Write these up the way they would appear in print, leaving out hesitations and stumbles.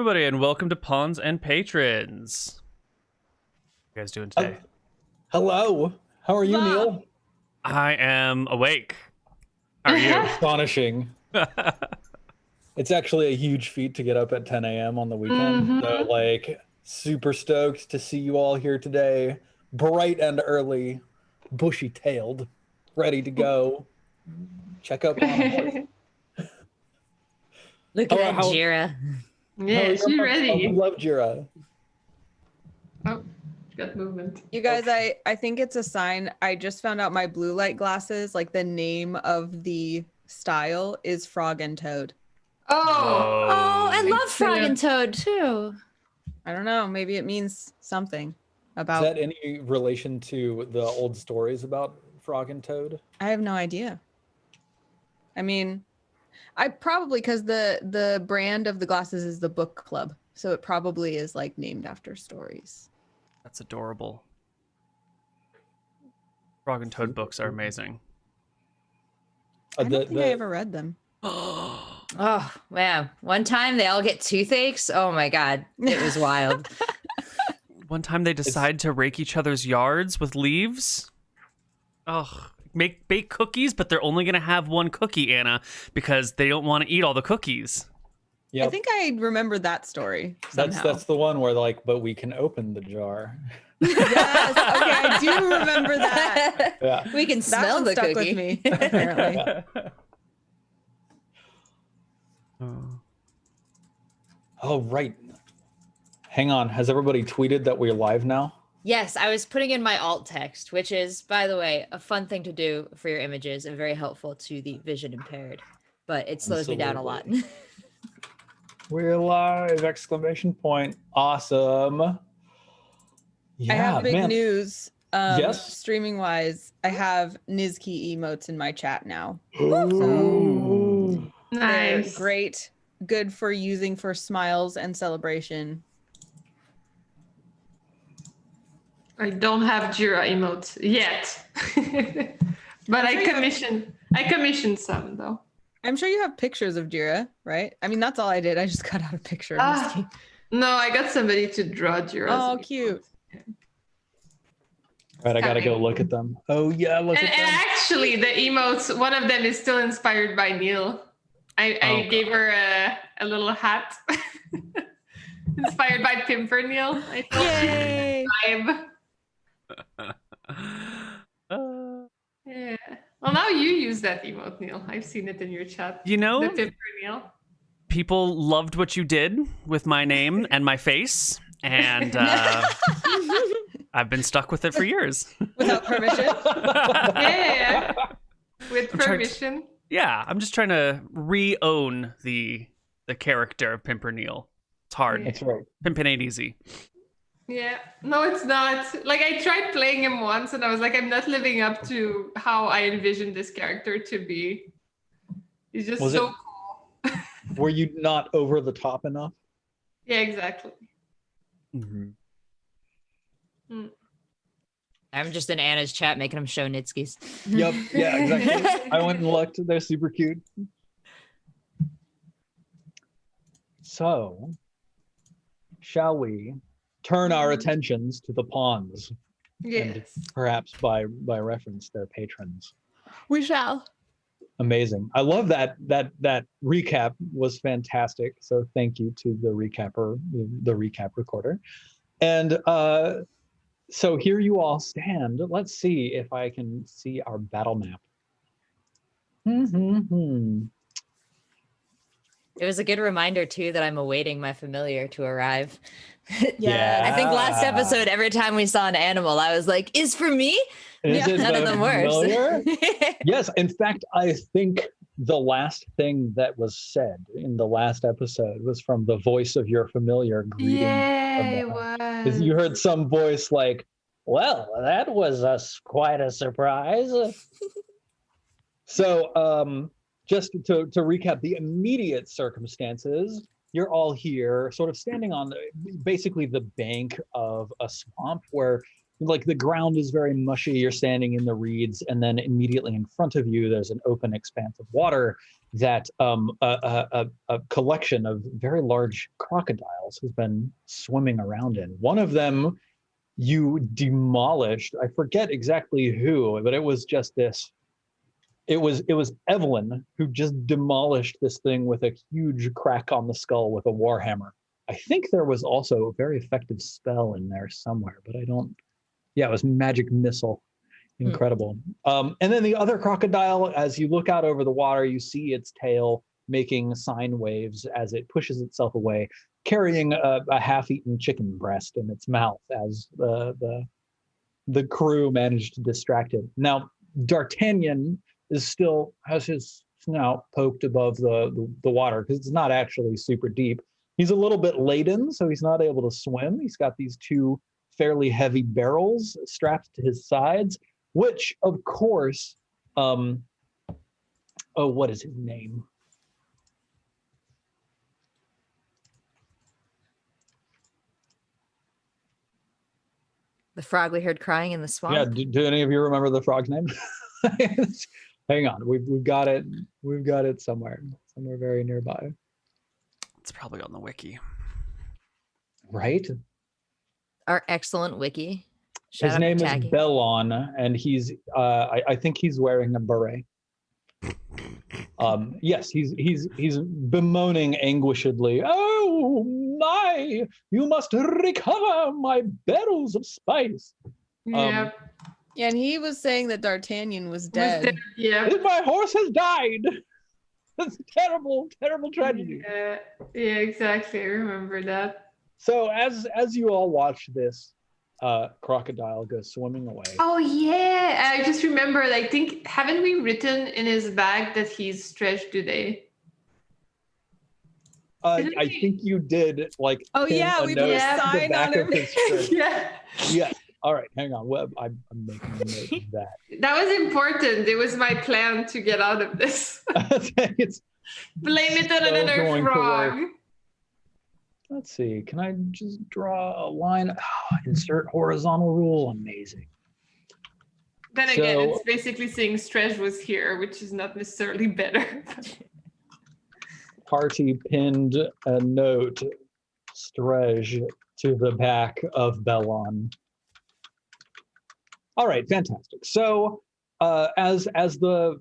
everybody, and welcome to Pawns and Patrons. How are you guys doing today? Hello. How are you, Neil? I am awake. How are you? Astonishing. It's actually a huge feat to get up at 10 a.m. on the weekend. So, like, super stoked to see you all here today. Bright and early, bushy-tailed, ready to go. Check up on a horse. Look at that Jira. Yeah, she's ready. I love Jira. Oh, got movement. You guys, I think it's a sign. I just found out my blue light glasses, like the name of the style is Frog and Toad. Oh, I love Frog and Toad too. I don't know. Maybe it means something about. Is that any relation to the old stories about Frog and Toad? I have no idea. I mean, I probably, because the brand of the glasses is the book club, so it probably is like named after stories. That's adorable. Frog and Toad books are amazing. I don't think I ever read them. Oh, wow. One time they all get toothaches. Oh my God. It was wild. One time they decide to rake each other's yards with leaves. Oh, bake cookies, but they're only going to have one cookie, Anna, because they don't want to eat all the cookies. Yep. I think I remember that story somehow. That's the one where, like, but we can open the jar. Yes, okay, I do remember that. Yeah. We can smell the stuck cookie. with me, apparently. Oh, right. Hang on. Has everybody tweeted that we're live now? Yes, I was putting in my alt text, which is, by the way, a fun thing to do for your images and very helpful to the vision impaired, but it slows me down a lot. We're live! Exclamation point. Awesome. Yeah, I have big news. Yes? Streaming wise, I have Nizki emotes in my chat now. Ooh. They're Nice. great. Good for using for smiles and celebration. I don't have Jira emotes yet, but I commissioned some though. I'm sure you have pictures of Jira, right? I mean, that's all I did. I just cut out a picture of Nizki. No, I got somebody to draw Jira. Oh, cute. All right, I gotta go look at them. Oh yeah, look at And them. actually, the emotes, one of them is still inspired by Neil. I gave her a little hat inspired by Pimper Neil. I thought Yay! vibe. Yeah. Well, now you use that emote, Neil. I've seen it in your chat. You know, The Pimper Neil. people loved what you did with my name and my face, and I've been stuck with it for years. Without permission. Yeah. With permission. Yeah, I'm just trying to re-own the character of Pimper Neil. It's hard. That's right. Pimpin' ain't easy. Yeah. No, it's not. Like, I tried playing him once and I was like, I'm not living up to how I envisioned this character to be. He's just so cool. Were you not over the top enough? Yeah, exactly. Mm-hmm. I'm just in Anna's chat making them show Nitskis. Yep. Yeah, exactly. I went and looked. They're super cute. So, shall we turn our attentions to the pawns? Yes. And perhaps by reference, their patrons. We shall. Amazing. I love that recap was fantastic. So thank you to the recap recorder. And so here you all stand. Let's see if I can see our battle map. It was a good reminder too that I'm awaiting my familiar to arrive. Yeah. I think last episode, every time we saw an animal, I was like, "Is for me?" Is it None of them were. Yes. In fact, I think the last thing that was said in the last episode was from the voice of your familiar greeting. Yeah, it was. You heard some voice like, "Well, that was quite a surprise." So, just to recap the immediate circumstances, you're all here sort of standing on basically the bank of a swamp where like the ground is very mushy. You're standing in the reeds, and then immediately in front of you, there's an open expanse of water that a collection of very large crocodiles has been swimming around in. One of them you demolished. I forget exactly who, but it was just this. It was Evelyn who just demolished this thing with a huge crack on the skull with a warhammer. I think there was also a very effective spell in there somewhere, but I don't. Yeah, it was magic missile. Incredible. And then the other crocodile, as you look out over the water, you see its tail making sine waves as it pushes itself away, carrying a half-eaten chicken breast in its mouth as the crew managed to distract it. Now, D'Artagnan has his snout poked above the water because it's not actually super deep. He's a little bit laden, so he's not able to swim. He's got these two fairly heavy barrels strapped to his sides, which, of course, what is his name? The frog we heard crying in the swamp. Yeah, do any of you remember the frog's name? Hang on, we've got it. We've got it somewhere very nearby. It's probably on the wiki. Right? Our excellent wiki. His name is Bellon, and he's I think he's wearing a beret. Yes, he's bemoaning anguishedly. Oh my! You must recover my barrels of spice. Yeah. Yeah, and he was saying that D'Artagnan was dead. Yeah. My horse has died. That's a terrible, terrible tragedy. Yeah, exactly. I remember that. So as you all watch this crocodile go swimming away. Oh yeah, I just remembered. I think haven't we written in his bag that he's stretched today? I think you did. Like, Oh yeah, we put a sign on him. Yeah. Yeah. All right, hang on. Well, I'm making a note of that. That was important. It was my plan to get out of this. It's Blame it on so another going to frog. work. Let's see. Can I just draw a line? Oh, insert horizontal rule. Amazing. Then again, So- it's basically saying Stretch was here, which is not necessarily better. Party pinned a note, Strej, to the back of Bellon. All right, fantastic. So as the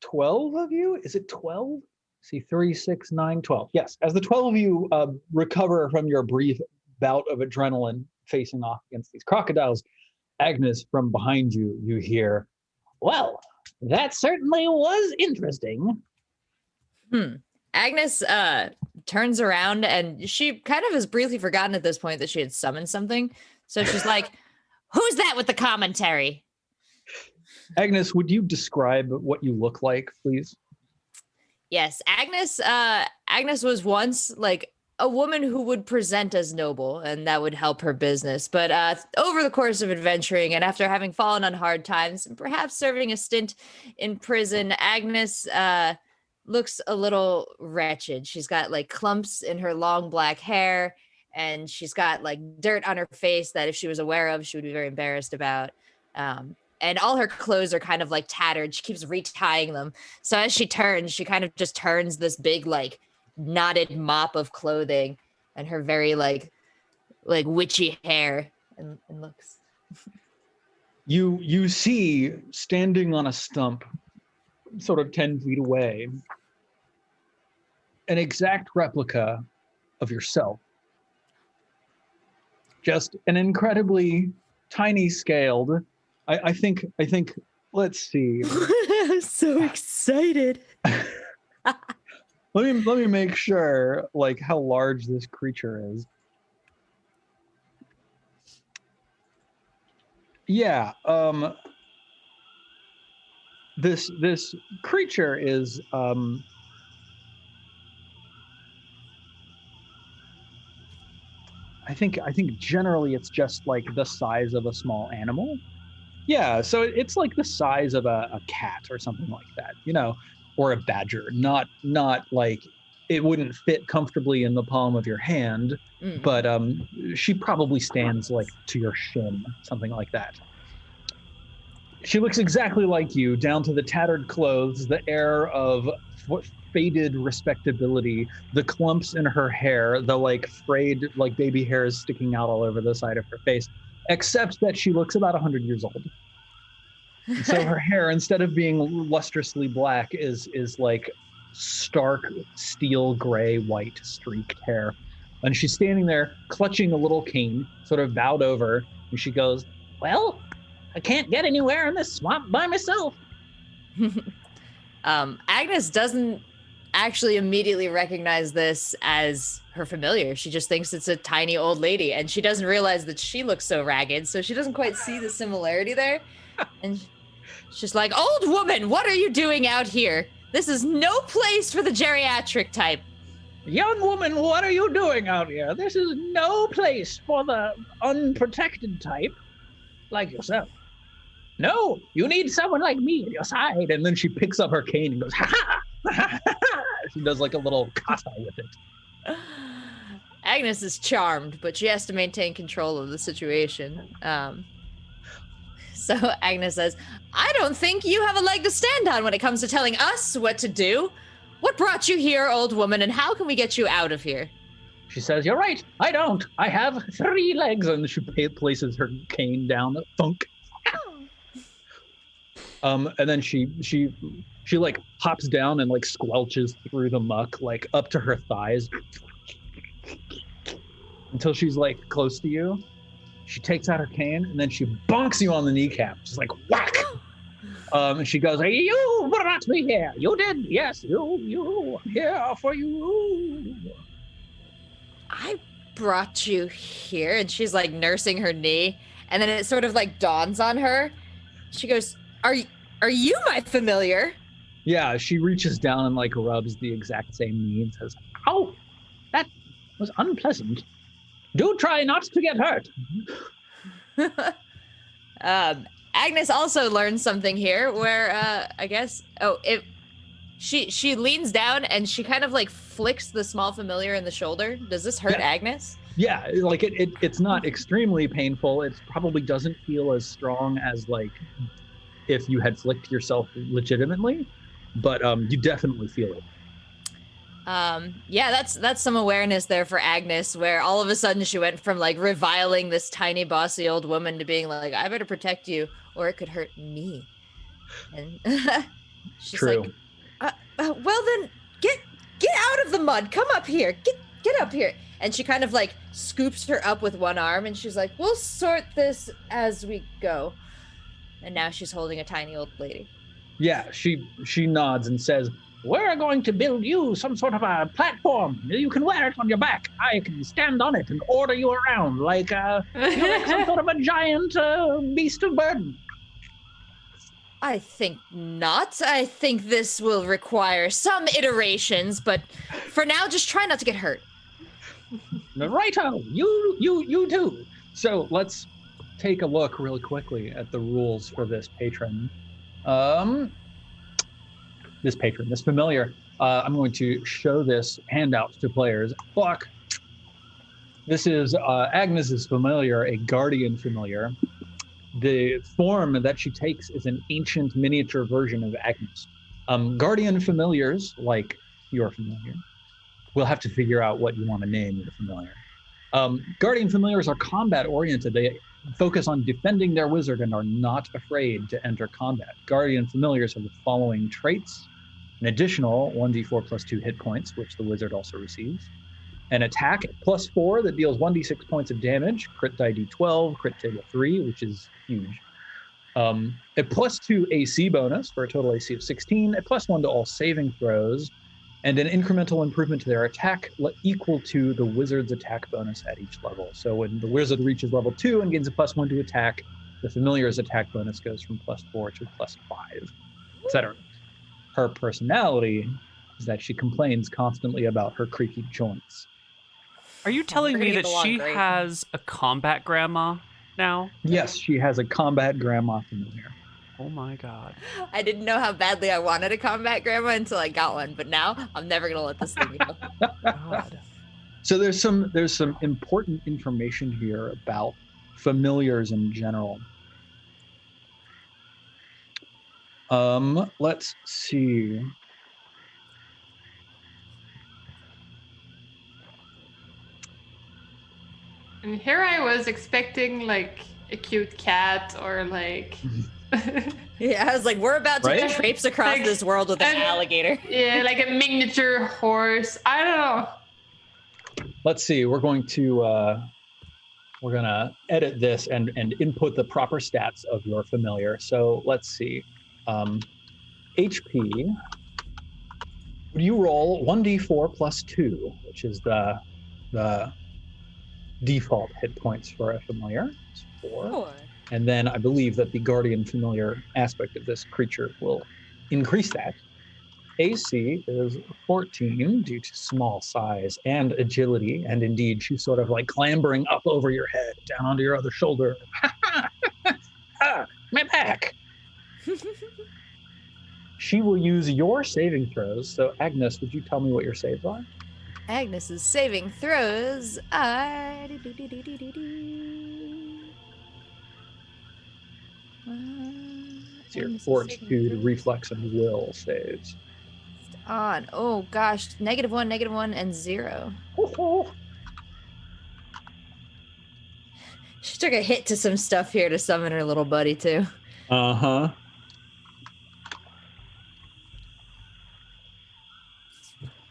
12 of you, is it 12? See, 3, 6, 9, 12. Yes, as the 12 of you recover from your brief bout of adrenaline facing off against these crocodiles, Agnes, from behind you, you hear, well, that certainly was interesting. Agnes turns around and she kind of has briefly forgotten at this point that she had summoned something. So she's like, who's that with the commentary? Agnes, would you describe what you look like, please? Yes, Agnes was once like a woman who would present as noble, and that would help her business. But over the course of adventuring and after having fallen on hard times, and perhaps serving a stint in prison, Agnes looks a little wretched. She's got like clumps in her long black hair, and she's got like dirt on her face that if she was aware of, she would be very embarrassed about. And all her clothes are kind of like tattered. She keeps retying them. So as she turns, she kind of just turns this big like knotted mop of clothing and her very like witchy hair and looks. You see, standing on a stump, sort of 10 feet away, an exact replica of yourself. Just an incredibly tiny scaled. I think. Let's see. I'm so excited. Let me make sure, like, how large this creature is. Yeah. This creature is I think generally it's just like the size of a small animal. Yeah, so it's like the size of a cat or something like that, you know, or a badger. Not like it wouldn't fit comfortably in the palm of your hand, but she probably stands like to your shin, something like that. She looks exactly like you, down to the tattered clothes, the air of faded respectability, the clumps in her hair, the like frayed like baby hairs sticking out all over the side of her face, except that she looks about 100 years old. So her hair, instead of being lustrously black, is like stark steel gray white streaked hair. And she's standing there clutching a little cane, sort of bowed over, and she goes, "Well, I can't get anywhere in this swamp by myself." Agnes doesn't actually immediately recognize this as her familiar. She just thinks it's a tiny old lady, and she doesn't realize that she looks so ragged, so she doesn't quite see the similarity there. And she's like, "Old woman, what are you doing out here? This is no place for the geriatric type." "Young woman, what are you doing out here? This is no place for the unprotected type like yourself. No, you need someone like me at your side." And then she picks up her cane and goes, "Ha ha!" She does like a little kata with it. Agnes is charmed, but she has to maintain control of the situation. So Agnes says, "I don't think you have a leg to stand on when it comes to telling us what to do. What brought you here, old woman, and how can we get you out of here?" She says, "You're right, I don't. I have 3 legs." And she places her cane down, thunk. And then she like hops down and like squelches through the muck, like up to her thighs, until she's like close to you. She takes out her cane and then she bonks you on the kneecap. She's like, whack! And she goes, "You brought me here. You did. Yes, you here for you." "I brought you here," and she's like nursing her knee, and then it sort of like dawns on her. She goes, Are you my familiar?" Yeah, she reaches down and like rubs the exact same knee and says, "Ow, that was unpleasant. Do try not to get hurt." Agnes also learns something here where I guess she leans down and she kind of like flicks the small familiar in the shoulder. Does this hurt Agnes? Yeah, like it's not extremely painful. It probably doesn't feel as strong as like if you had flicked yourself legitimately, but you definitely feel it. Yeah, that's some awareness there for Agnes, where all of a sudden she went from like reviling this tiny bossy old woman to being like, "I better protect you or it could hurt me." And she's True. like, "Well then, get out of the mud. Come up here. Get up here." And she kind of like scoops her up with one arm, and she's like, "We'll sort this as we go." And now she's holding a tiny old lady. Yeah, she nods and says, "We're going to build you some sort of a platform. You can wear it on your back. I can stand on it and order you around like you're like some sort of a giant beast of burden." "I think not. I think this will require some iterations, but for now, just try not to get hurt." Righto, you do. So let's take a look really quickly at the rules for this patron. This familiar. I'm going to show this handout to players. Fuck. This is Agnes's familiar, a guardian familiar. The form that she takes is an ancient miniature version of Agnes. Guardian familiars, like your familiar, we'll have to figure out what you want to name your familiar. Guardian familiars are combat oriented. They focus on defending their wizard and are not afraid to enter combat. Guardian familiars have the following traits: an additional 1d4 plus 2 hit points, which the wizard also receives. An attack at +4 that deals 1d6 points of damage, crit die d12, crit table 3, which is huge. A +2 AC bonus for a total AC of 16, a +1 to all saving throws, and an incremental improvement to their attack equal to the wizard's attack bonus at each level. So when the wizard reaches level 2 and gains a +1 to attack, the familiar's attack bonus goes from +4 to +5, etc. Her personality is that she complains constantly about her creaky joints. Are you telling me that she great. has a combat grandma now? Yes, she has a combat grandma familiar. Oh my god. I didn't know how badly I wanted a combat grandma until I got one, but now I'm never gonna let this thing go. God. So there's some important information here about familiars in general. Let's see. And here I was expecting like a cute cat or like Yeah, I was like, we're about to Right? traipse across Like, this world with an and- alligator. yeah, like a miniature horse. I don't know. Let's see. We're gonna edit this and input the proper stats of your familiar. So let's see. HP. Would you roll 1d4 plus 2, which is the default hit points for a familiar? It's 4. And then I believe that the guardian familiar aspect of this creature will increase that. AC is 14 due to small size and agility. And indeed, she's sort of like clambering up over your head, down onto your other shoulder. Ah, my back. She will use your saving throws. So Agnes, would you tell me what your saves are? Agnes's saving throws are. It's your fortitude, reflex, and will saves. On. Oh gosh, -1, and 0. She took a hit to some stuff here to summon her little buddy too. Uh-huh.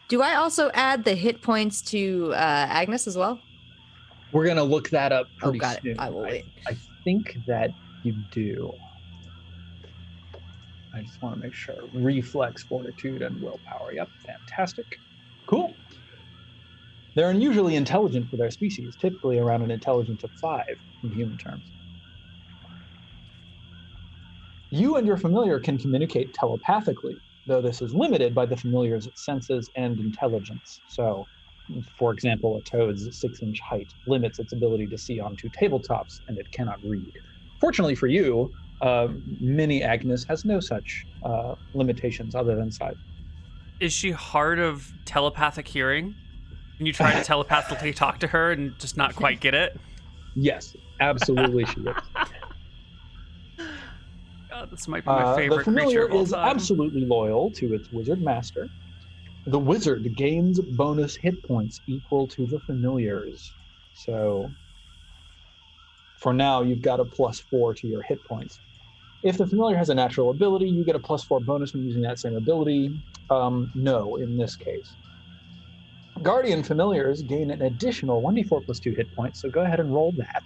Do I also add the hit points to Agnes as well? We're gonna look that up Oh, pretty got soon. it. I will wait. I think that you do. I just want to make sure. Reflex, fortitude, and willpower. Yep, fantastic. Cool. They're unusually intelligent for their species, typically around an intelligence of 5 in human terms. You and your familiar can communicate telepathically, though this is limited by the familiar's senses and intelligence. So, for example, a toad's 6-inch height limits its ability to see onto tabletops, and it cannot read. Fortunately for you, Mini Agnes has no such limitations other than size. Is she hard of telepathic hearing? Can you try to telepathically talk to her and just not quite get it? Yes, absolutely she is. God, this might be my favorite the familiar creature of all is time. absolutely loyal to its wizard master. The wizard gains bonus hit points equal to the familiar's. So for now, you've got a +4 to your hit points. If the familiar has a natural ability, you get a +4 bonus when using that same ability. No, in this case. Guardian familiars gain an additional 1d4 plus 2 hit points, so go ahead and roll that.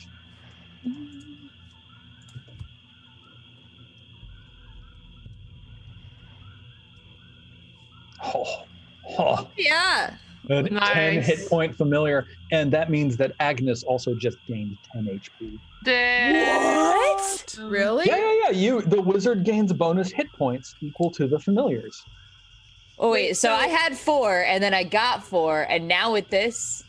Oh, Yeah. a Nice. 10 hit point familiar, and that means that Agnes also just gained 10 HP. What? Really? Yeah. The wizard gains bonus hit points equal to the familiars. Oh wait, so I had 4 and then I got 4, and now with this,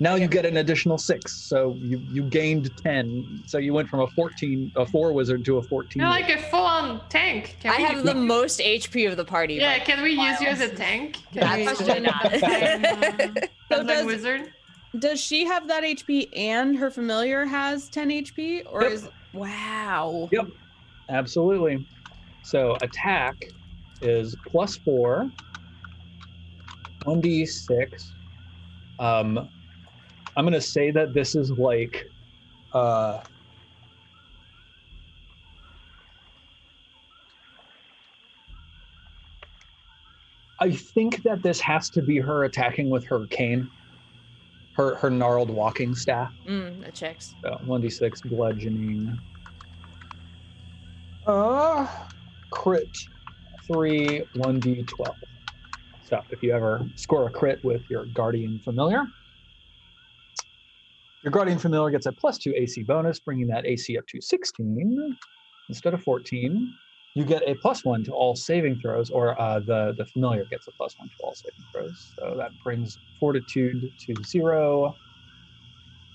Now you get an additional 6, so you gained 10. So you went from a 4 wizard to a 14. You're like a full-on tank. Can I we have the most HP of the party. Yeah, by can we use you as a miles. tank? Absolutely not. So does- wizard? Does she have that HP and her familiar has 10 HP? Or Yep. is wow. Yep, absolutely. So attack is +4, 1d6. I'm gonna say that this is like I think that this has to be her attacking with her cane, her gnarled walking staff. That checks. So 1d6 bludgeoning. Crit 3, 1d12. So if you ever score a crit with your guardian familiar, your guardian familiar gets a +2 AC bonus, bringing that AC up to 16 instead of 14. You get a +1 to all saving throws, or the familiar gets a +1 to all saving throws. So that brings fortitude to 0,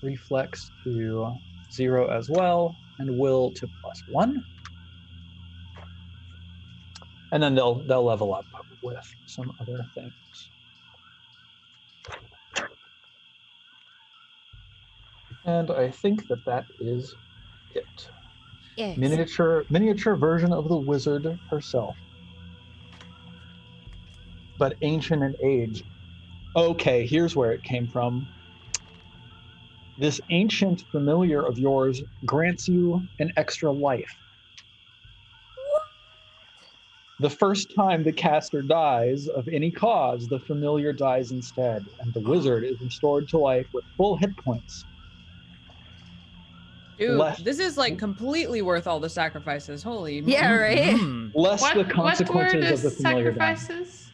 reflex to 0 as well, and will to +1. And then they'll level up with some other things. And I think that is it. Yes. Miniature version of the wizard herself. But ancient in age. Okay, here's where it came from. This ancient familiar of yours grants you an extra life. The first time the caster dies of any cause, the familiar dies instead, and the wizard is restored to life with full hit points. Dude, this is like completely worth all the sacrifices. Holy Yeah, right? Less the consequences what were of the familiar sacrifices?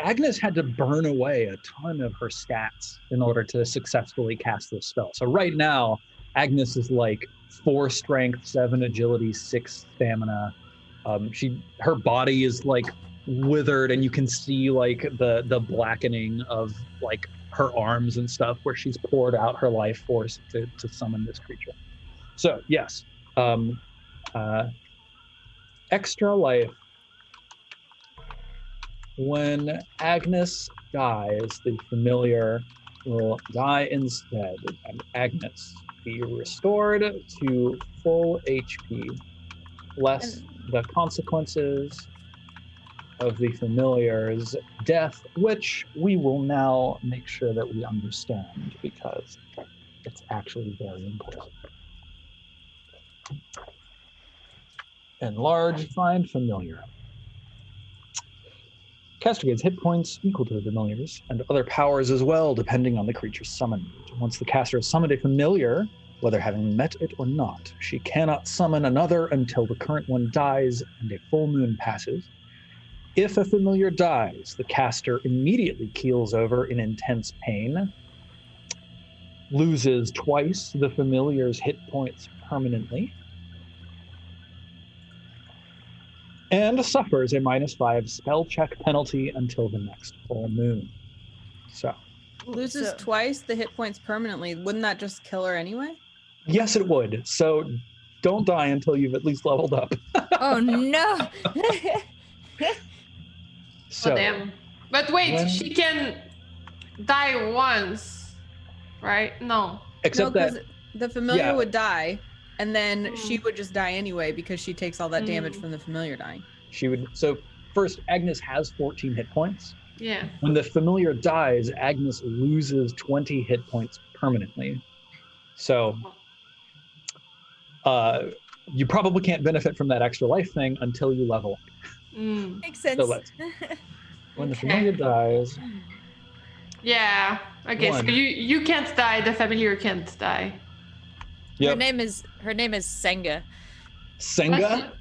Agnes had to burn away a ton of her stats in order to successfully cast this spell. So right now, Agnes is like 4 strength, 7 agility, 6 stamina. Her body is like withered, and you can see like the blackening of like her arms and stuff where she's poured out her life force to summon this creature. So yes, extra life. When Agnes dies, the familiar will die instead, and Agnes be restored to full HP, less the consequences of the familiar's death, which we will now make sure that we understand because it's actually very important. Enlarge, find familiar. Caster gains hit points equal to the familiar's and other powers as well, depending on the creature summoned. Once the caster has summoned a familiar, whether having met it or not, she cannot summon another until the current one dies and a full moon passes. If a familiar dies, the caster immediately keels over in intense pain, loses twice the familiar's hit points permanently, and suffers a -5 spell check penalty until the next full moon. So loses twice the hit points permanently. Wouldn't that just kill her anyway? yes, it would. So don't die until you've at least leveled up. Oh no. So, Oh, damn. But wait, she can die once, right? No. Except no, that the familiar yeah. would die, and then she would just die anyway because she takes all that damage from the familiar dying. she would. So first, Agnes has 14 hit points. Yeah. When the familiar dies, Agnes loses 20 hit points permanently. So you probably can't benefit from that extra life thing until you level up. Makes sense. So when the familiar dies. Yeah. Okay, so you can't die, the familiar can't die. Yep. Her name is Senga. Senga?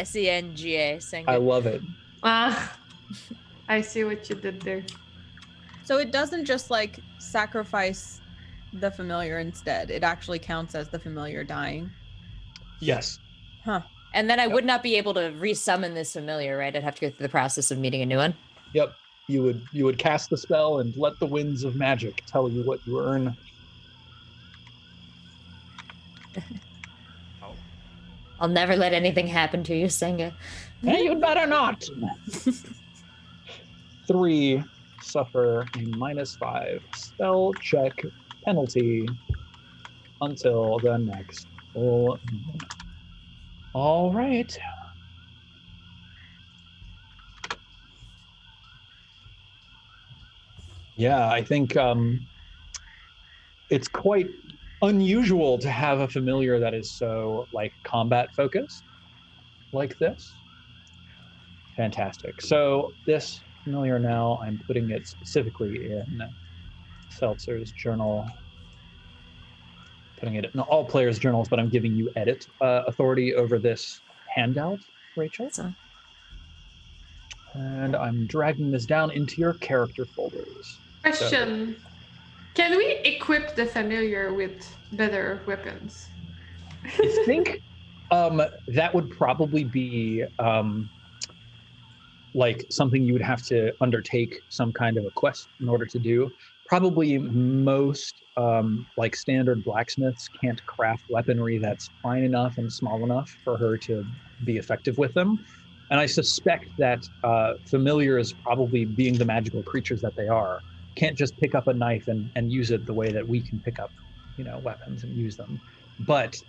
Senga. Senga. I love it. I see what you did there. So it doesn't just like sacrifice the familiar instead. It actually counts as the familiar dying. Yes. Huh. And then I would not be able to resummon this familiar, right? I'd have to go through the process of meeting a new one. Yep. You would cast the spell and let the winds of magic tell you what you earn. I'll never let anything happen to you, Senga. Hey, you'd better not. 3 suffer a -5 spell check penalty until the next full moon. All right. Yeah, I think it's quite unusual to have a familiar that is so like combat focused like this. Fantastic. So this familiar now, I'm putting it specifically in Seltzer's journal, putting it in all players' journals, but I'm giving you edit authority over this handout, Rachel. And I'm dragging this down into your character folders. Question. Can we equip the familiar with better weapons? I think that would probably be like something you would have to undertake some kind of a quest in order to do. probably most like standard blacksmiths can't craft weaponry that's fine enough and small enough for her to be effective with them. And I suspect that familiars, probably being the magical creatures that they are, can't just pick up a knife and use it the way that we can pick up, weapons and use them. But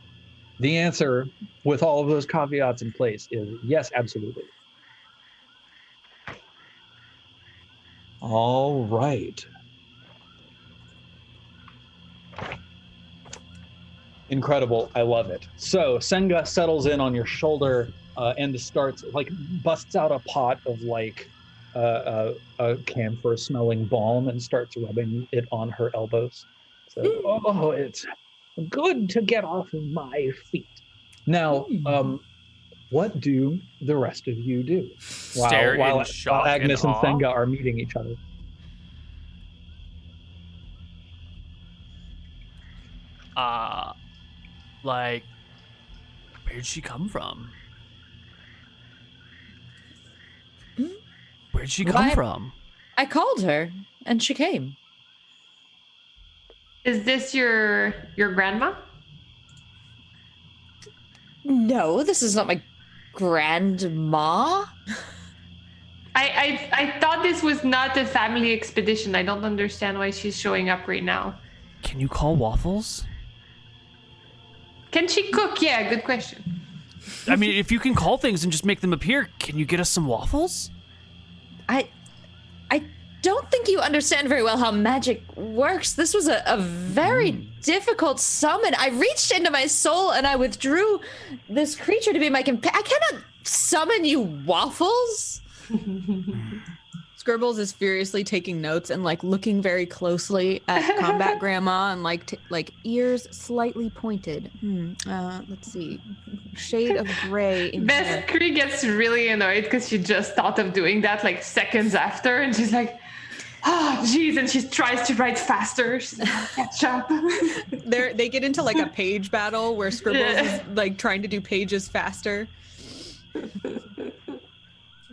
the answer, with all of those caveats in place, is yes, absolutely. All right. Incredible. I love it. So Senga settles in on your shoulder and starts, busts out a pot of a camphor smelling balm and starts rubbing it on her elbows. So, oh, it's good to get off of my feet. Now, what do the rest of you do while Agnes and Senga are meeting each other? Where'd she come from? Where'd she come from? I called her and she came. Is this your grandma? No, this is not my grandma. I thought this was not a family expedition. I don't understand why she's showing up right now. Can you call waffles? Can she cook? Yeah, good question. I mean, if you can call things and just make them appear, can you get us some waffles? I don't think you understand very well how magic works. This was a very difficult summon. I reached into my soul and I withdrew this creature to be my companion. I cannot summon you waffles. Scribbles is furiously taking notes and looking very closely at Combat Grandma and ears slightly pointed. Let's see, shade of gray. Beskri gets really annoyed because she just thought of doing that seconds after, and she's like, "Oh, geez!" And she tries to write faster. She's like, "Catch up." They get into a page battle where Scribbles is trying to do pages faster.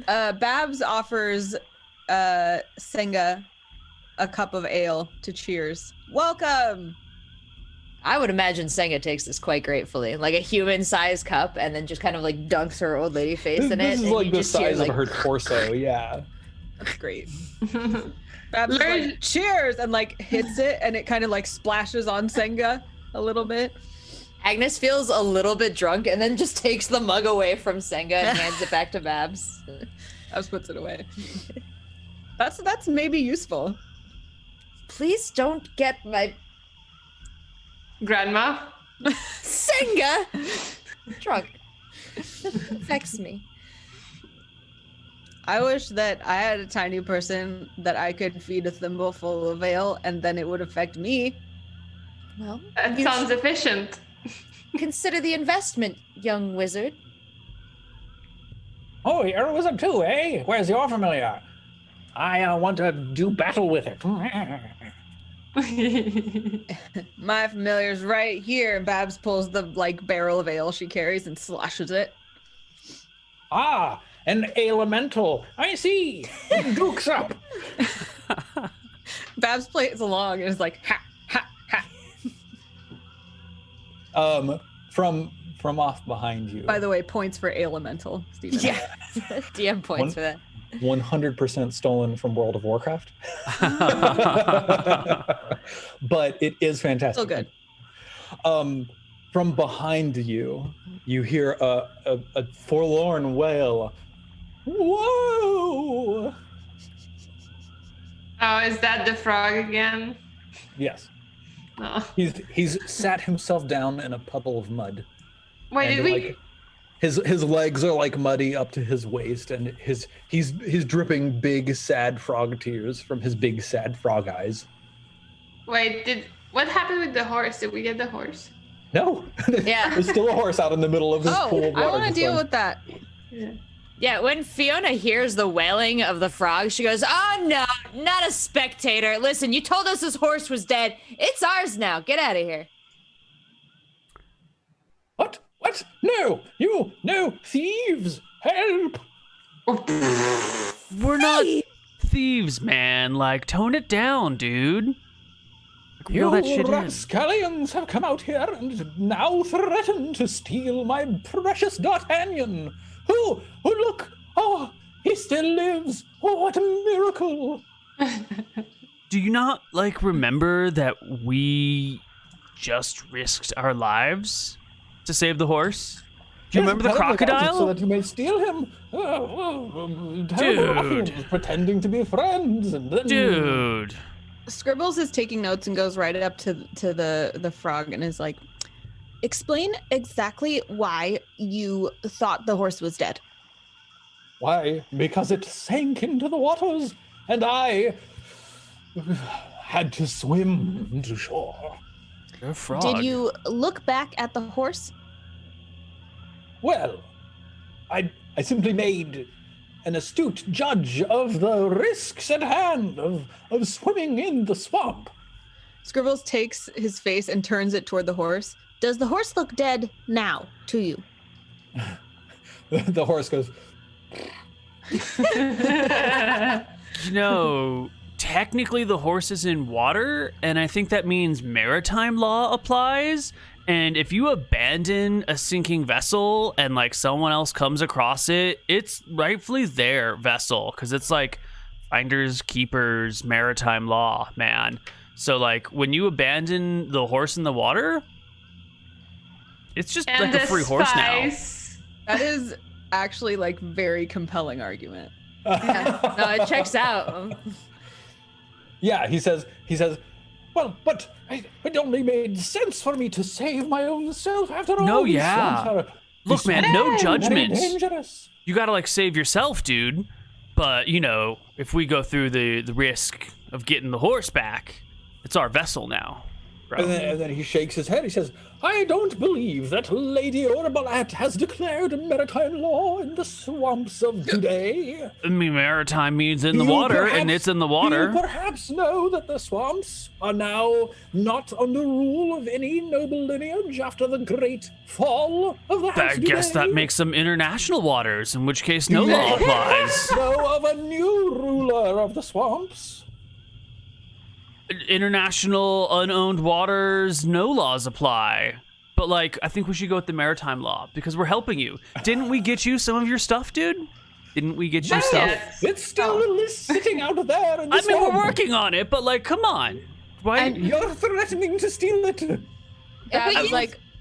Babs offers Senga a cup of ale to cheers. Welcome. I would imagine Senga takes this quite gratefully, like a human-sized cup, and then just kind of like dunks her old lady face in it. This is and like you the just hear, size of her torso. Yeah. That's great. Babs is like, cheers, and like hits it, and it kind of like splashes on Senga a little bit. Agnes feels a little bit drunk and then just takes the mug away from Senga and hands it back to Babs. Babs puts it away. That's maybe useful. Please don't get my grandma Senga drunk. It affects me. I wish that I had a tiny person that I could feed a thimble full of ale and then it would affect me. Well, that sounds efficient. Consider the investment, young wizard. Oh, you're a wizard too, eh? Where's your familiar? I want to do battle with it. My familiar's right here. Babs pulls the like barrel of ale she carries and slashes it. Ah, an elemental. I see. Duke's up. Babs plays along and is like, ha, ha, ha. From off behind you. By the way, points for elemental, Steven. Yeah, DM points for that. 100% stolen from World of Warcraft. But it is fantastic. Still good. From behind you, you hear a forlorn wail. Whoa! Oh, is that the frog again? Yes. Oh. He's sat himself down in a puddle of mud. Wait, and did we? His legs are like muddy up to his waist, and he's dripping big sad frog tears from his big sad frog eyes. Wait, what happened with the horse? Did we get the horse? No. Yeah. There's still a horse out in the middle of this pool of water. I want to deal with that. Yeah, when Fiona hears the wailing of the frog, she goes, "Oh no, not a spectator. Listen, you told us this horse was dead. It's ours now. Get out of here." What? No, thieves! Help! We're not thieves, man. Like, tone it down, dude. Reel that shit in. Rapscallions have come out here and now threaten to steal my precious D'Artagnan. Oh, look! Oh, he still lives! Oh, what a miracle! Do you not, remember that we just risked our lives to save the horse? Do you remember the crocodile? So that you may steal him. Dude. Pretending to be friends. And then... Dude. Scribbles is taking notes and goes right up to the frog and is like, explain exactly why you thought the horse was dead. Why? Because it sank into the waters, and I had to swim to shore. You're a frog. Did you look back at the horse? Well, I simply made an astute judge of the risks at hand of swimming in the swamp. Scribbles takes his face and turns it toward the horse. Does the horse look dead now to you? The horse goes, Technically the horse is in water, and I think that means maritime law applies. And if you abandon a sinking vessel and someone else comes across it, it's rightfully their vessel, because it's finders keepers maritime law, man. So when you abandon the horse in the water, it's just And a free horse now. That is actually very compelling argument. Yeah. No, it checks out. yeah, he says, well, but it only made sense for me to save my own self after all. No, these yeah. swamps are- Look, man, no very judgment. dangerous. You gotta save yourself, dude. But if we go through the risk of getting the horse back, it's our vessel now, bro. And then he shakes his head. He says, I don't believe that Lady Blobutant has declared maritime law in the swamps of today. I mean, maritime means in the You water, perhaps- and it's in the water. You perhaps know that the swamps are now not under rule of any noble lineage after the great fall of the House I guess that Dudet. makes them international waters, in which case no law applies. Know of a new ruler of the swamps. International unowned waters, no laws apply. But I think we should go with the maritime law because we're helping you. Didn't we get you some of your stuff, dude? Didn't we get you stuff? It's still sitting out there in the I mean, swamp. we're working on it, but come on. Why? You're threatening to steal it. Yeah, I was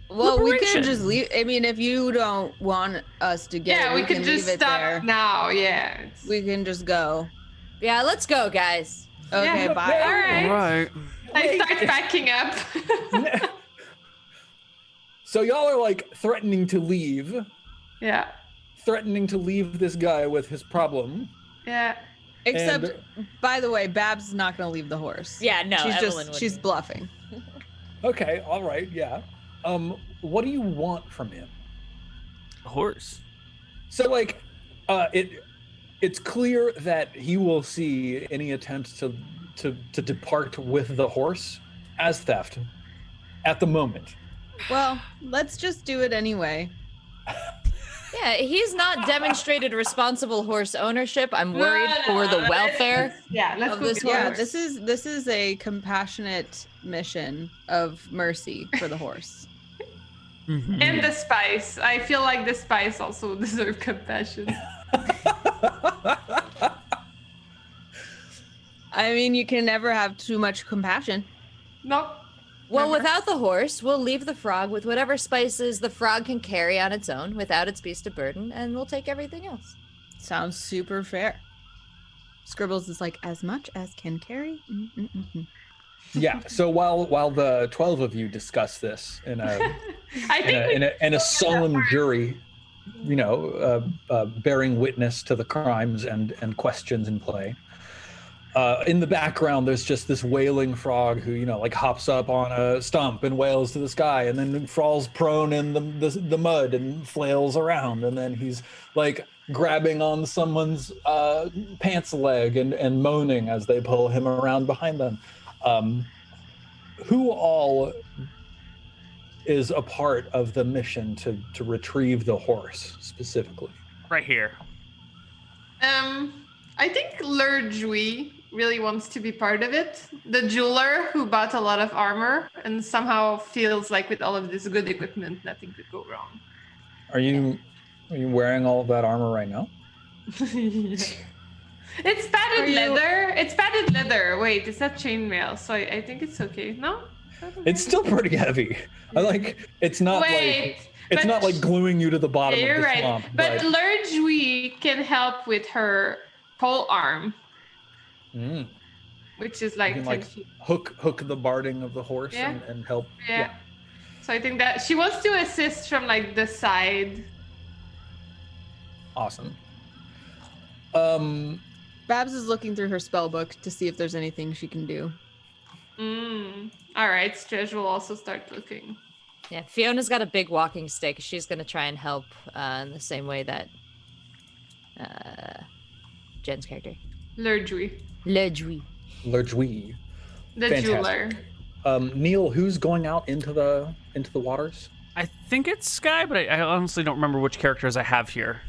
well, we can just leave. I mean, if you don't want us to get it, we can could just leave it stop there. now. Yeah. We can just go. Yeah, let's go, guys. Okay, Yeah. bye. All right. All right. I start packing up. So y'all are threatening to leave. Yeah. Threatening to leave this guy with his problem. Yeah. Except, by the way, Babs is not going to leave the horse. Yeah, no, she's Evelyn she's wouldn't. bluffing. Okay, all right, yeah. What do you want from him? A horse. So it's clear that he will see any attempt to depart with the horse as theft at the moment. Well, let's just do it anyway. Yeah, he's not demonstrated responsible horse ownership. I'm worried for the welfare. Let's of go. this get Yeah, horse. this is a compassionate mission of mercy for the horse. Mhm. And the spice. I feel like the spice also deserve compassion. I mean, you can never have too much compassion. No. Well, Never. without the horse, we'll leave the frog with whatever spices the frog can carry on its own without its beast of burden, and we'll take everything else. Sounds super fair. Scribbles is as much as can carry. Yeah. So while the 12 of you discuss this in I think a solemn jury, bearing witness to the crimes and questions in play. In the background, there's just this wailing frog who, hops up on a stump and wails to the sky, and then falls prone in the mud and flails around, and then he's grabbing on someone's pants leg and moaning as they pull him around behind them. Who all is a part of the mission to retrieve the horse specifically? Right here. I think Lurjui really wants to be part of it. The jeweler who bought a lot of armor and somehow feels like with all of this good equipment, nothing could go wrong. Are you wearing all of that armor right now? Yeah. It's padded leather. It's padded leather. Wait, is that chainmail? So I think it's okay. No? It's still pretty heavy. It's not not like gluing you to the bottom of the swamp. But Lurjui can help with her pole arm. Which is like, you can, hook the barding of the horse and help. Yeah. So I think that she wants to assist from like the side. Awesome. Babs is looking through her spell book to see if there's anything she can do. All right, Stretch will also start looking. Yeah, Fiona's got a big walking stick. She's gonna try and help in the same way that Jen's character. Lurjui. Lurjui. Lurjui. The Fantastic. jeweler. Neil, who's going out into the waters? I think it's Sky, but I honestly don't remember which characters I have here.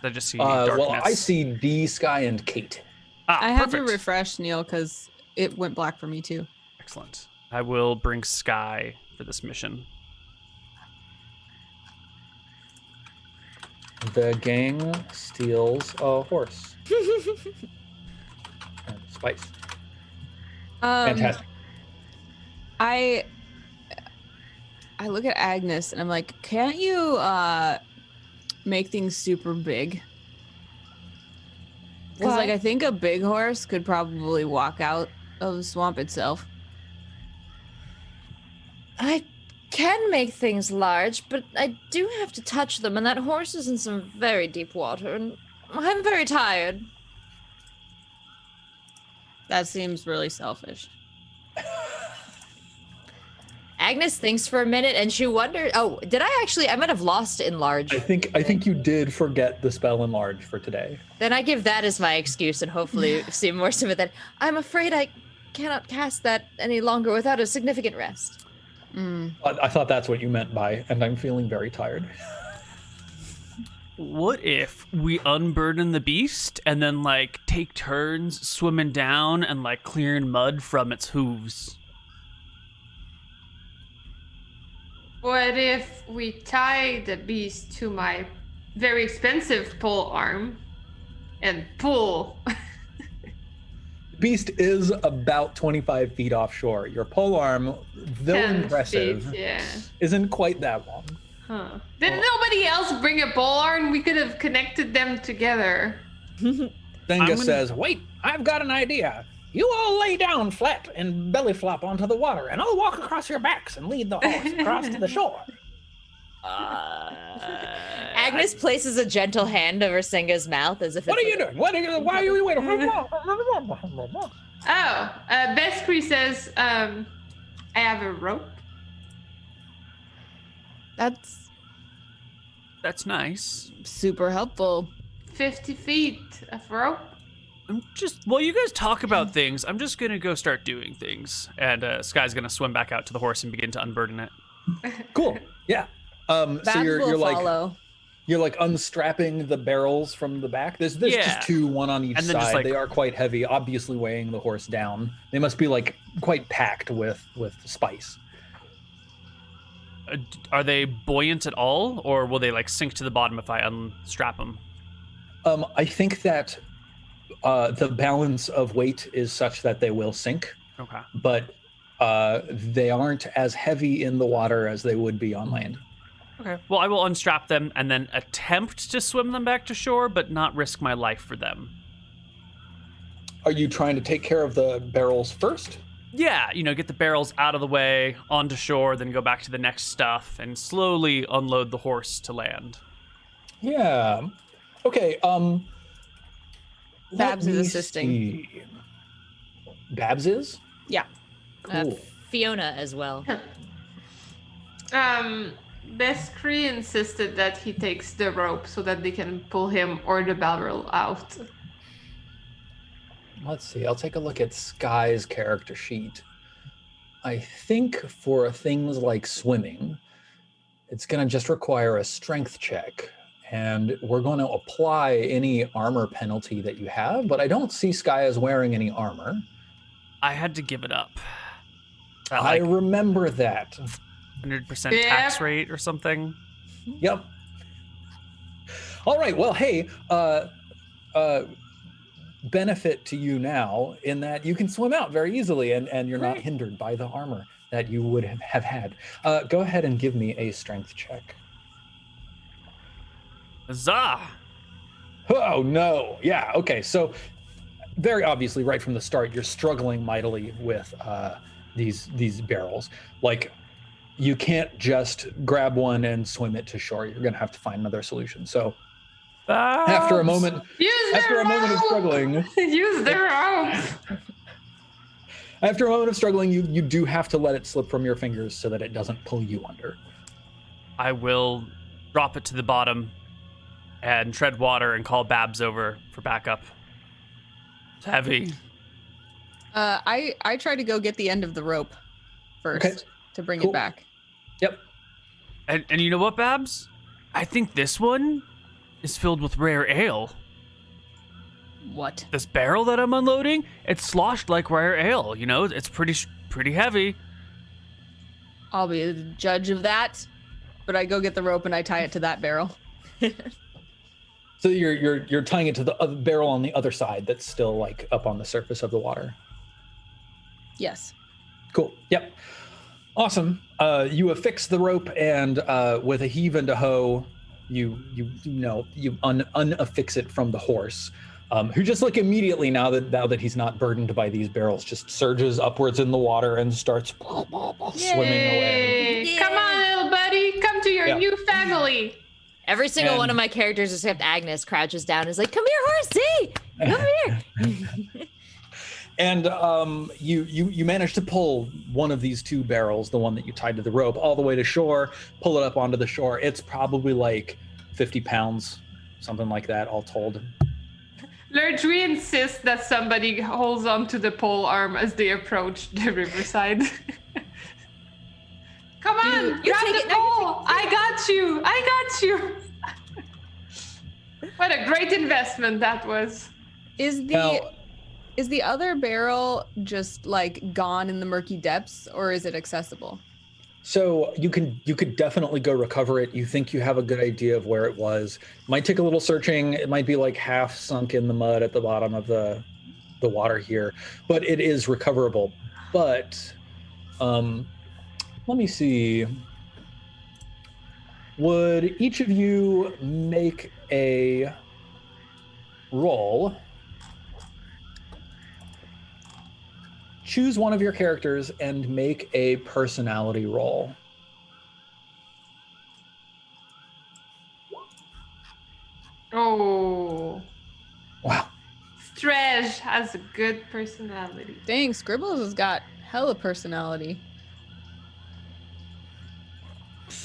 I just see darkness. Well, I see D, Sky, and Kate. I had to refresh, Neil, because it went black for me too. Excellent. I will bring Sky for this mission. The gang steals a horse. And spice. Fantastic. I look at Agnes and I'm like, can't you make things super big? Because I think a big horse could probably walk out of the swamp itself. I can make things large, but I do have to touch them, and that horse is in some very deep water, and I'm very tired. That seems really selfish. Agnes thinks for a minute, and she wondered. Oh, did I might have lost enlarge. I think you did forget the spell enlarge for today. Then I give that as my excuse, and hopefully seem more sympathetic. I'm afraid I cannot cast that any longer without a significant rest. I thought that's what you meant by, and I'm feeling very tired. What if we unburden the beast and then take turns swimming down and clearing mud from its hooves? What if we tie the beast to my very expensive pole arm and pull? Beast is about 25 feet offshore. Your pole arm, though impressive, isn't quite that long. Huh. Did nobody else bring a pole arm? We could have connected them together. Denga says, wait, I've got an idea. You all lay down flat and belly flop onto the water, and I'll walk across your backs and lead the horse across to the shore. Agnes places a gentle hand over Senga's mouth as if What are you doing? Why are you waiting? Beskri says, I have a rope. That's nice. super helpful. 50 feet of rope. While you guys talk about things, I'm just gonna go start doing things. And Sky's gonna swim back out to the horse and begin to unburden it. Cool. Yeah. So you're follow. You're unstrapping the barrels from the back. There's just two, one on each side. They are quite heavy, obviously weighing the horse down. They must be quite packed with spice. Are they buoyant at all, or will they sink to the bottom if I unstrap them? I think that the balance of weight is such that they will sink. Okay. But they aren't as heavy in the water as they would be on land. Okay. Well, I will unstrap them and then attempt to swim them back to shore, but not risk my life for them. Are you trying to take care of the barrels first? Yeah, get the barrels out of the way, onto shore, then go back to the next stuff, and slowly unload the horse to land. Yeah. Okay, Babs is assisting. See. Babs is? Yeah. Cool. Fiona as well. Beskri insisted that he takes the rope so that they can pull him or the barrel out. Let's see. I'll take a look at Sky's character sheet. I think for things like swimming, it's going to just require a strength check. and we're going to apply any armor penalty that you have, but I don't see Sky as wearing any armor. I had to give it up. That I like remember that. 100% tax rate or something. Yep. All right. Well, hey, benefit to you now in that you can swim out very easily and you're not hindered by the armor that you would have had. Go ahead and give me a strength check. Huzzah! Oh, no. Yeah. Okay. So very obviously right from the start, you're struggling mightily with these barrels. Like, you can't just grab one and swim it to shore. You're going to have to find another solution. So after a moment of struggling, use the rope. After a moment of struggling, you do have to let it slip from your fingers so that it doesn't pull you under. I will drop it to the bottom and tread water and call Babs over for backup. It's heavy. I try to go get the end of the rope first to bring it back. Yep. And you know what, Babs? I think this one is filled with rare ale. What? This barrel that I'm unloading, it's sloshed like rare ale. You know, it's pretty heavy. I'll be the judge of that. But I go get the rope and I tie it to that barrel. So you're tying it to the other barrel on the other side that's still like up on the surface of the water. Yes. Cool. Yep. Awesome. You affix the rope and with a heave and a hoe, you unaffix it from the horse, who just like immediately now that he's not burdened by these barrels, just surges upwards in the water and starts swimming away. Yay. Come on, little buddy, come to your new family. Every single one of my characters except Agnes crouches down and is like, "Come here, horsey! Come here!" And you manage to pull one of these two barrels, the one that you tied to the rope, all the way to shore, pull it up onto the shore. It's probably like 50 pounds, something like that, all told. Lurch, we insist that somebody holds on to the pole arm as they approach the riverside. Come on, grab the pole! I got you! What a great investment that was. Is the other barrel just like gone in the murky depths, or is it accessible? So you could definitely go recover it. You think you have a good idea of where it was. Might take a little searching. It might be like half sunk in the mud at the bottom of the water here, but it is recoverable. But let me see. Would each of you make a roll? Choose one of your characters and make a personality roll. Oh. Wow. Stretch has a good personality. Dang, Scribbles has got hella personality.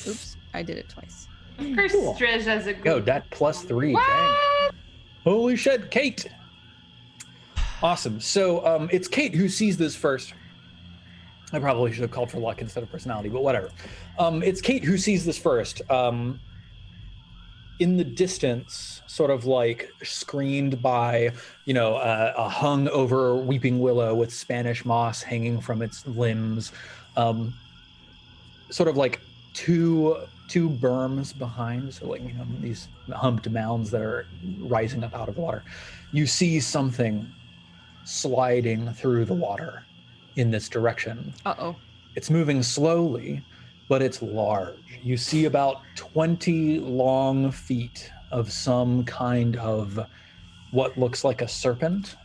Oops, I did it twice. Of course, Cool. Stretch has a good. Yo, that +3. What? Dang. Holy shit, Kate. Awesome. So it's Kate who sees this first. I probably should have called for luck instead of personality, but whatever. It's Kate who sees this first. In the distance, sort of like screened by, a hung over weeping willow with Spanish moss hanging from its limbs, sort of like two berms behind, so like these humped mounds that are rising up out of the water. You see something sliding through the water in this direction. Uh-oh. It's moving slowly, but it's large. You see about 20 long feet of some kind of what looks like a serpent,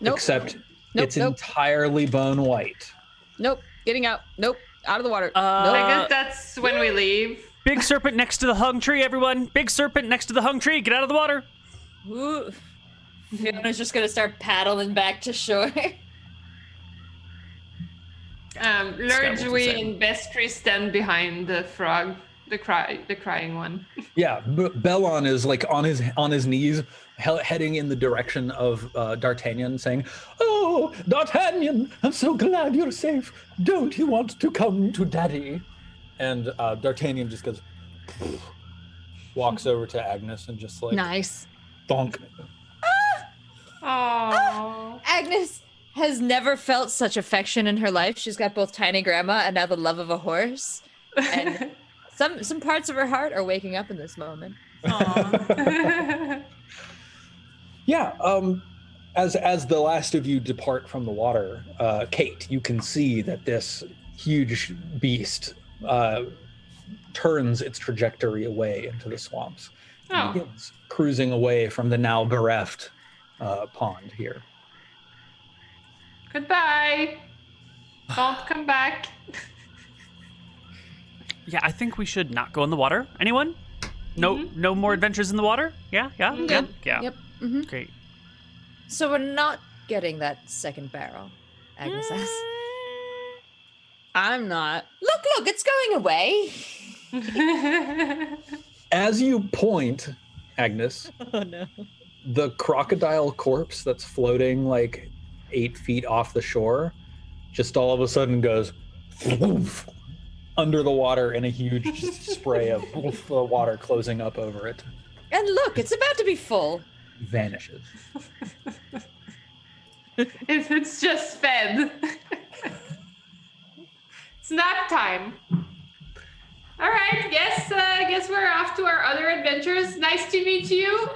except it's entirely bone white. Nope, getting out. Nope, out of the water. I guess that's when we leave. Big serpent next to the hung tree, everyone. Big serpent next to the hung tree. Get out of the water. Ooh. Fiona's just gonna start paddling back to shore. Lurch, we and Bestri stand behind the frog, the crying one. Yeah, Bellon is like on his knees, heading in the direction of D'Artagnan, saying, "Oh, D'Artagnan, I'm so glad you're safe. Don't you want to come to Daddy?" And D'Artagnan just goes, walks over to Agnes and just like Nice. thonk. Oh. Agnes has never felt such affection in her life. She's got both tiny grandma and now the love of a horse. And some parts of her heart are waking up in this moment. Yeah. As the last of you depart from the water, Kate, you can see that this huge beast turns its trajectory away into the swamps. And begins cruising away from the now bereft pond here. Goodbye. Don't come back. Yeah, I think we should not go in the water. Anyone? No more adventures in the water? Yeah? Yep. Yeah. Yep. Mm-hmm. Great. So we're not getting that second barrel, Agnes says. I'm not. Look, it's going away. As you point, Agnes, Oh no. the crocodile corpse that's floating like 8 feet off the shore just all of a sudden goes woof, under the water in a huge spray of woof, the water closing up over it. And look, it's about to be full. Vanishes. It's just fed. It's nap time. All right, guess we're off to our other adventures. Nice to meet you,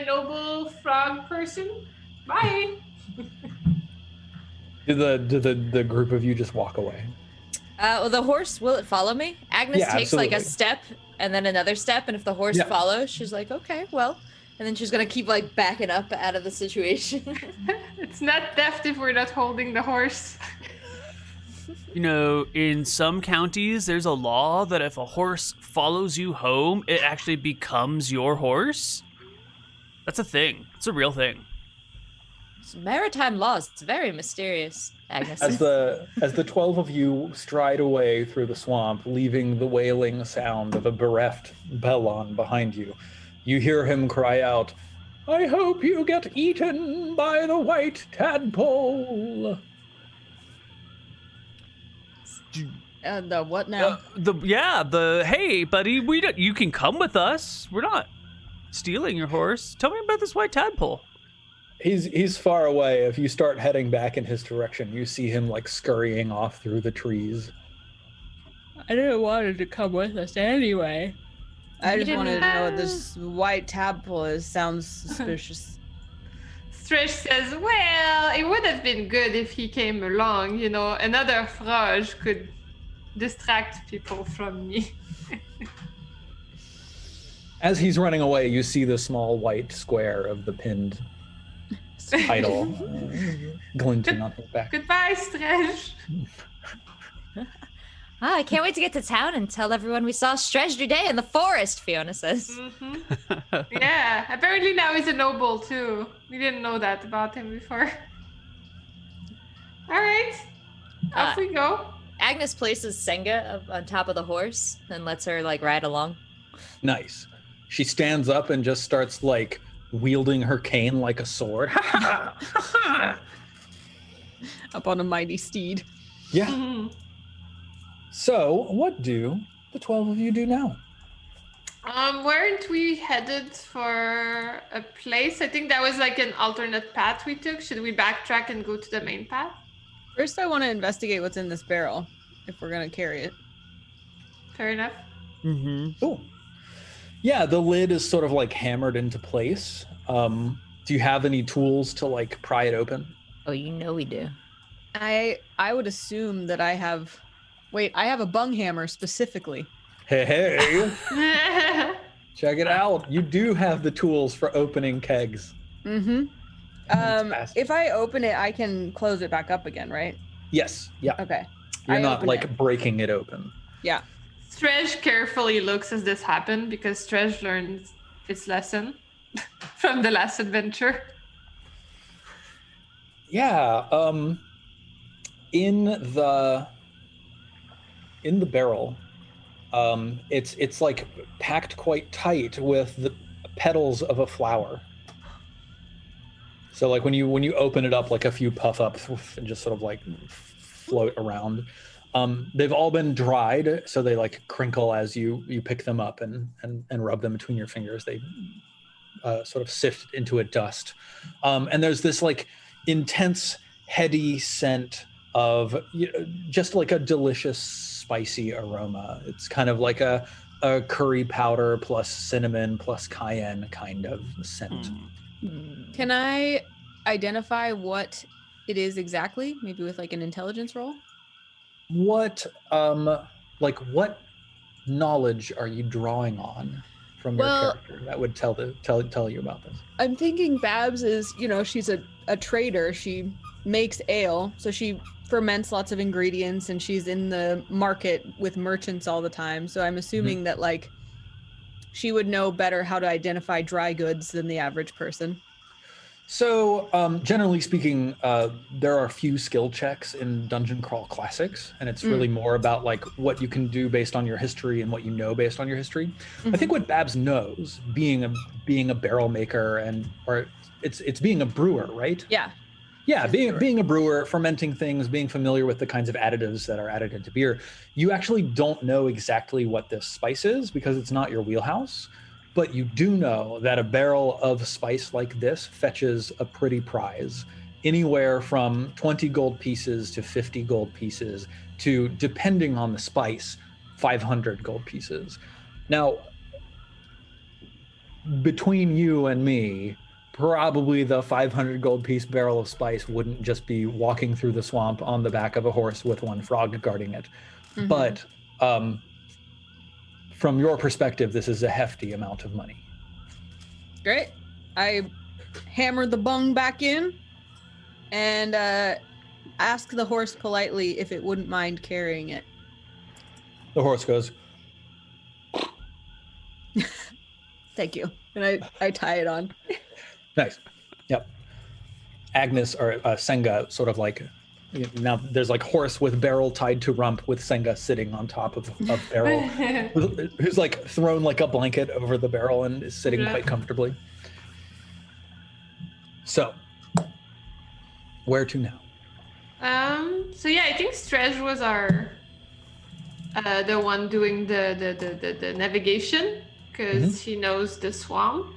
noble frog person. Bye. Do the group of you just walk away? Well, the horse, will it follow me? Agnes Yeah, takes like a absolutely. step and then another step, and if the horse Yeah. follows, she's like, okay, well, and then she's gonna keep like backing up out of the situation. It's not theft if we're not holding the horse. You know, in some counties, there's a law that if a horse follows you home, it actually becomes your horse. That's a thing. It's a real thing. It's maritime laws. It's very mysterious, Agnes. As the 12 of you stride away through the swamp, leaving the wailing sound of a bereft Bellon behind you, you hear him cry out, "I hope you get eaten by the white tadpole." The what now? Hey, buddy, you can come with us. We're not stealing your horse. Tell me about this white tadpole. He's far away. If you start heading back in his direction, you see him like scurrying off through the trees. I didn't want it to come with us anyway. I just didn't wanted to know what have- this white tadpole is. Sounds suspicious. Strish says, well, it would have been good if he came along. You know, another frog could distract people from me. As he's running away, you see the small white square of the pinned idol glinting on his back. Goodbye, Strish. I can't wait to get to town and tell everyone we saw Stretch today in the forest, Fiona says. Mm-hmm. Yeah, apparently now he's a noble too. We didn't know that about him before. All right, off we go. Agnes places Senga on top of the horse and lets her like ride along. Nice. She stands up and just starts like wielding her cane like a sword. Up on a mighty steed. Yeah. Mhm. So, what do the 12 of you do now? Weren't we headed for a place? I think that was like an alternate path we took. Should we backtrack and go to the main path? First, I want to investigate what's in this barrel, if we're gonna carry it. Fair enough. Mm-hmm. Cool. Yeah, the lid is sort of like hammered into place. Do you have any tools to like pry it open? Oh, you know we do. I would assume that I have. Wait, I have a bung hammer specifically. Hey, check it out. You do have the tools for opening kegs. Mm-hmm. Fantastic. If I open it, I can close it back up again, right? Yes. Yeah. Okay. You're I not open like it. breaking it open. Yeah. Stretch carefully looks as this happened because Stretch learned its lesson from the last adventure. Yeah. In the barrel, it's like packed quite tight with the petals of a flower. So like when you open it up, like a few puff up and just sort of like float around. They've all been dried, so they like crinkle as you pick them up and rub them between your fingers. They sort of sift into a dust. And there's this like intense, heady scent of just like a delicious, spicy aroma. It's kind of like a curry powder plus cinnamon plus cayenne kind of scent. Can I identify what it is exactly? Maybe with like an intelligence roll? What what knowledge are you drawing on from your character that would tell you about this? I'm thinking Babs is, she's a trader. She makes ale, so she ferments lots of ingredients, and she's in the market with merchants all the time. So I'm assuming that like she would know better how to identify dry goods than the average person. So generally speaking, there are a few skill checks in Dungeon Crawl Classics, and it's really more about like what you can do based on your history and what you know based on your history. I think what Babs knows, being a barrel maker or it's being a brewer, right? Yeah. Yeah, being a brewer, fermenting things, being familiar with the kinds of additives that are added into beer. You actually don't know exactly what this spice is because it's not your wheelhouse. But you do know that a barrel of spice like this fetches a pretty prize, anywhere from 20 gold pieces to 50 gold pieces to, depending on the spice, 500 gold pieces. Now, between you and me, probably the 500 gold piece barrel of spice wouldn't just be walking through the swamp on the back of a horse with one frog guarding it. But from your perspective, this is a hefty amount of money. Great. I hammered the bung back in and ask the horse politely if it wouldn't mind carrying it. The horse goes, Thank you. And I tie it on. nice. Yep. Agnes or Senga sort of like, now there's like horse with barrel tied to rump with Senga sitting on top of barrel, who's like thrown like a blanket over the barrel and is sitting quite comfortably. So, where to now? So yeah, I think Stretch was our the one doing the navigation because he knows the swamp.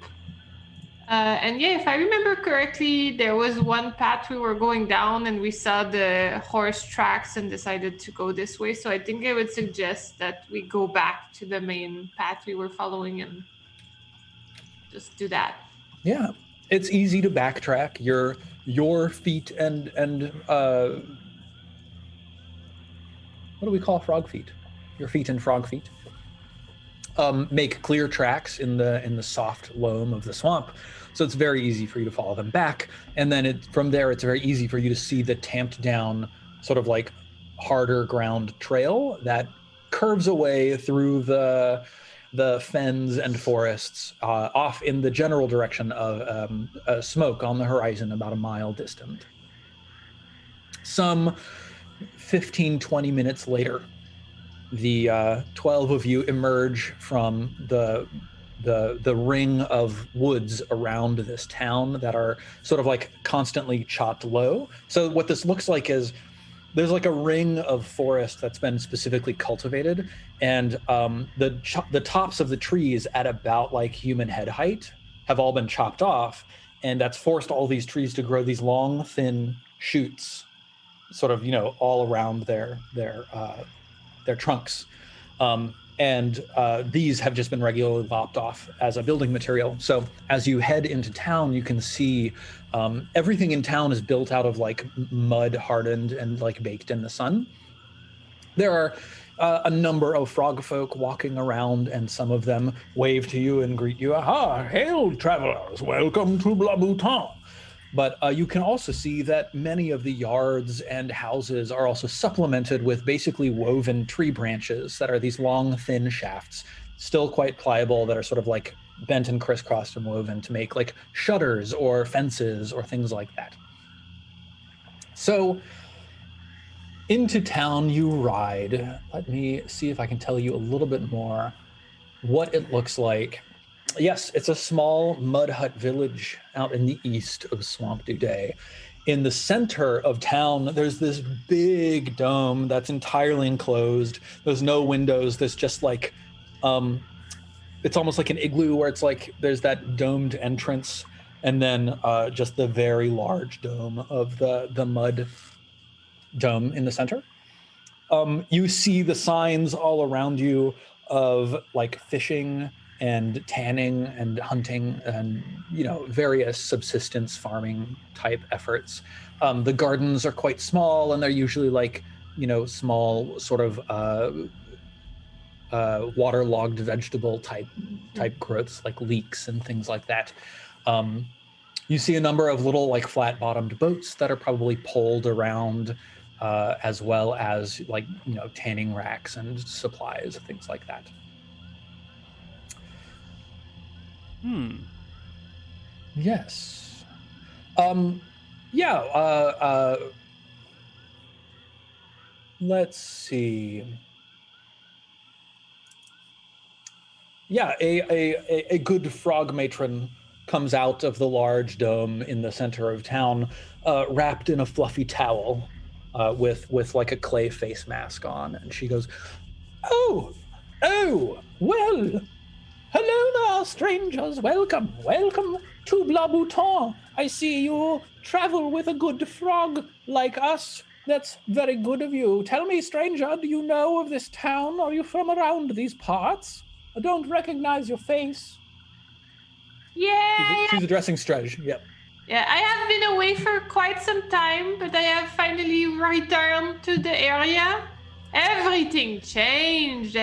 And yeah, if I remember correctly, there was one path we were going down and we saw the horse tracks and decided to go this way. So I think I would suggest that we go back to the main path we were following and just do that. Yeah, it's easy to backtrack. Your feet and what do we call frog feet? Your feet and frog feet. Make clear tracks in the soft loam of the swamp. So it's very easy for you to follow them back. And then from there, it's very easy for you to see the tamped down sort of like harder ground trail that curves away through the fens and forests off in the general direction of smoke on the horizon about a mile distant. Some 15, 20 minutes later, the 12 of you emerge from the ring of woods around this town that are sort of like constantly chopped low. So what this looks like is there's like a ring of forest that's been specifically cultivated, and the tops of the trees at about like human head height have all been chopped off, and that's forced all these trees to grow these long, thin shoots, sort of all around their trunks. And these have just been regularly lopped off as a building material. So as you head into town, you can see everything in town is built out of like mud hardened and like baked in the sun. There are a number of frog folk walking around, and some of them wave to you and greet you. Aha, hail travelers, welcome to Blobutant. But you can also see that many of the yards and houses are also supplemented with basically woven tree branches that are these long, thin shafts, still quite pliable, that are sort of like bent and crisscrossed and woven to make like shutters or fences or things like that. So into town you ride. Let me see if I can tell you a little bit more what it looks like. Yes, it's a small mud hut village out in the east of Swamp Duday. In the center of town, there's this big dome that's entirely enclosed. There's no windows. There's just like, it's almost like an igloo where it's like there's that domed entrance, and then just the very large dome of the mud dome in the center. You see the signs all around you of like fishing and tanning and hunting and, you know, various subsistence farming type efforts. The gardens are quite small, and they're usually like, you know, small sort of waterlogged vegetable type growths, like leeks and things like that. You see a number of little like flat bottomed boats that are probably poled around, as well as like, you know, tanning racks and supplies, things like that. Yes. Let's see. Yeah, a good frog matron comes out of the large dome in the center of town, wrapped in a fluffy towel, with like a clay face mask on, and she goes, "Oh, well, hello there, strangers. Welcome to Blobutant. I see you travel with a good frog like us. That's very good of you. Tell me, stranger, do you know of this town? Are you from around these parts? I don't recognize your face." Yeah. She's addressing Stretch. Yep. Yeah, I have been away for quite some time, but I have finally returned to the area. Everything's changed.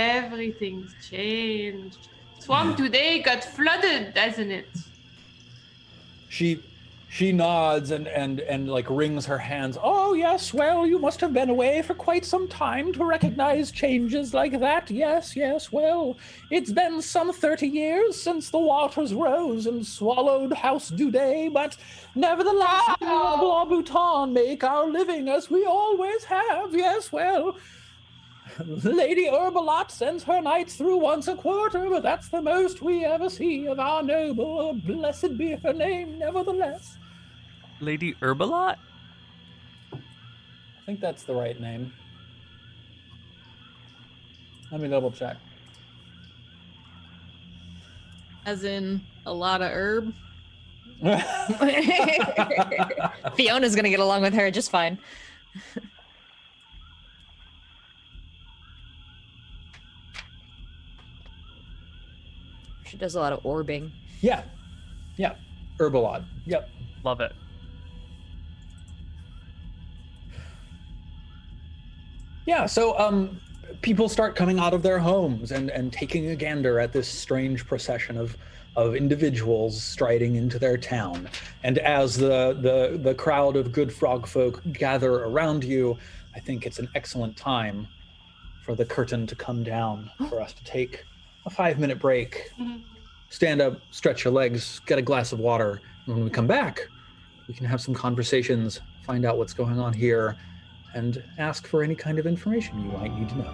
Swamp today got flooded, hasn't it? She nods and like wrings her hands. "Oh yes, well, you must have been away for quite some time to recognize changes like that. Yes, well, it's been some 30 years since the waters rose and swallowed House Dudet, but nevertheless, we of Blobutant make our living as we always have. Yes, well, Lady Herbalot sends her knights through once a quarter, but that's the most we ever see of our noble. Blessed be her name, nevertheless." Lady Herbalot? I think that's the right name. Let me double check. As in a lot of herb. Fiona's gonna get along with her just fine. She does a lot of orbing. Yeah. Herbalot. Yep. Love it. Yeah, so people start coming out of their homes and taking a gander at this strange procession of individuals striding into their town. And as the crowd of good frog folk gather around you, I think it's an excellent time for the curtain to come down, for us to take a 5-minute break, stand up, stretch your legs, get a glass of water, and when we come back, we can have some conversations, find out what's going on here, and ask for any kind of information you might need to know.